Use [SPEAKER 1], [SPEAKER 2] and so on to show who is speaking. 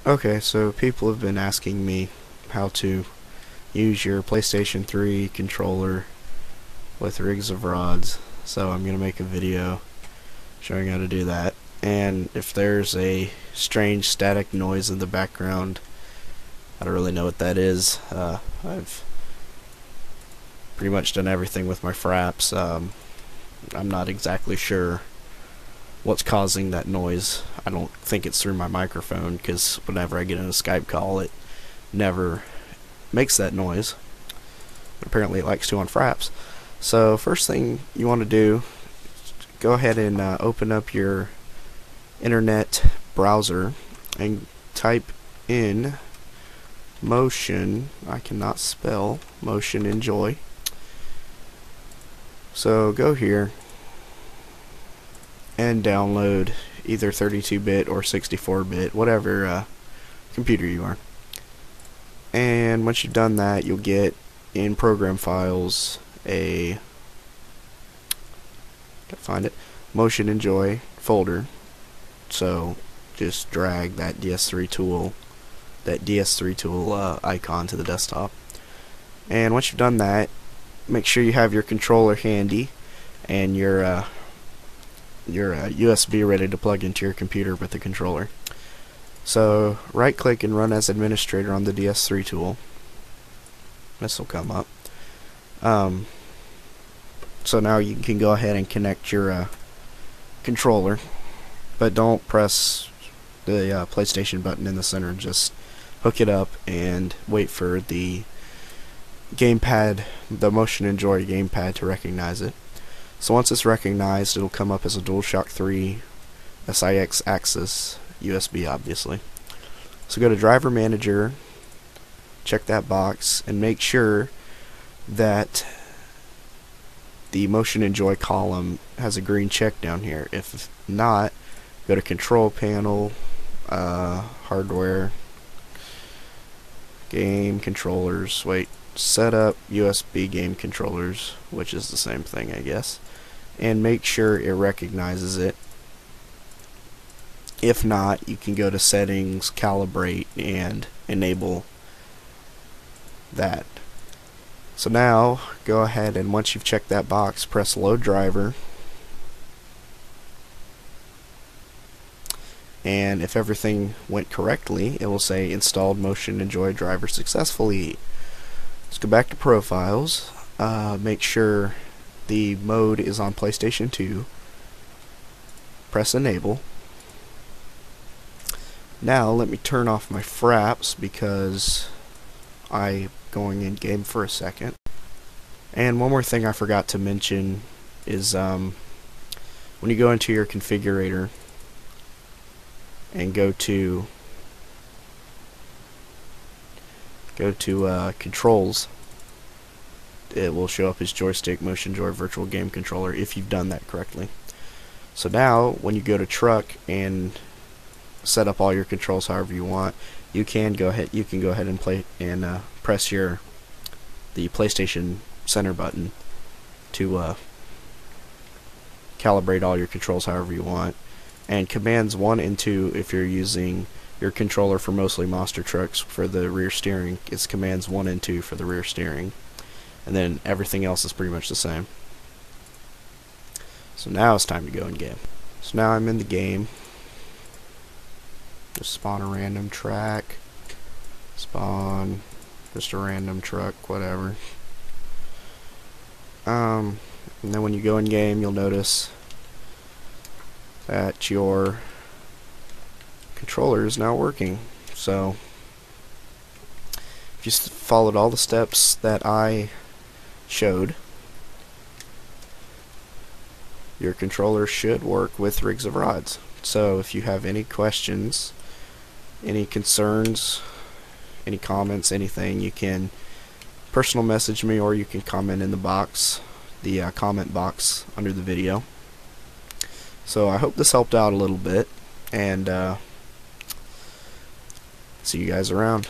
[SPEAKER 1] Okay, so people have been asking me how to use your PlayStation 3 controller with rigs of rods, so I'm going to make a video showing how to do that. And if there's a strange static noise in the background, I don't really know what that is. I've pretty much done everything with my fraps. I'm not exactly sure what's causing that noise. I don't think it's through my microphone, because whenever I get in a Skype call it never makes that noise, but apparently it likes to on fraps. So first thing you want to do, go ahead and open up your internet browser and type in motion. I cannot spell motion enjoy. So go here and download either 32-bit or 64-bit, whatever computer you are. And once you've done that, you'll get in program files a, gotta find it, motion enjoy folder. So just drag that DS3 tool icon to the desktop. And once you've done that, make sure you have your controller handy and your USB ready to plug into your computer with the controller. So right click and run as administrator on the DS3 tool. This will come up. So now you can go ahead and connect your controller, but don't press the PlayStation button in the center. Just hook it up and wait for the gamepad, the Motion Enjoy gamepad, to recognize it. So once it's recognized, it'll come up as a DualShock 3 SIX Axis USB, obviously. So go to Driver Manager, check that box, and make sure that the Motion Enjoy column has a green check down here. If not, go to Control Panel, Hardware, Game Controllers, set up USB game controllers, which is the same thing, I guess, and make sure it recognizes it. If not, you can go to Settings, Calibrate, and enable that. So now go ahead, and once you've checked that box, press Load Driver, and if everything went correctly, it will say Installed Motion Enjoy Driver Successfully. Let's go back to Profiles, make sure the mode is on PlayStation 2, press Enable. Now let me turn off my fraps because I'm going in game for a second. And one more thing I forgot to mention is when you go into your configurator and go to controls, it will show up as Joystick Motion Enjoy Virtual Game Controller if you've done that correctly. So now when you go to Truck and set up all your controls however you want, you can go ahead and press the PlayStation Center button to calibrate all your controls however you want. And commands 1 and 2, if you're using your controller for mostly monster trucks for the rear steering, it's commands 1 and 2 for the rear steering, and then everything else is pretty much the same. So now it's time to go in game. So now I'm in the game. Just spawn a random track, spawn just a random truck, whatever. And then when you go in game, you'll notice that your controller is now working. So if you followed all the steps that I showed, your controller should work with rigs of rods. So if you have any questions, any concerns, any comments, anything, you can personal message me, or you can comment in the box, the comment box under the video. So I hope this helped out a little bit, and see you guys around.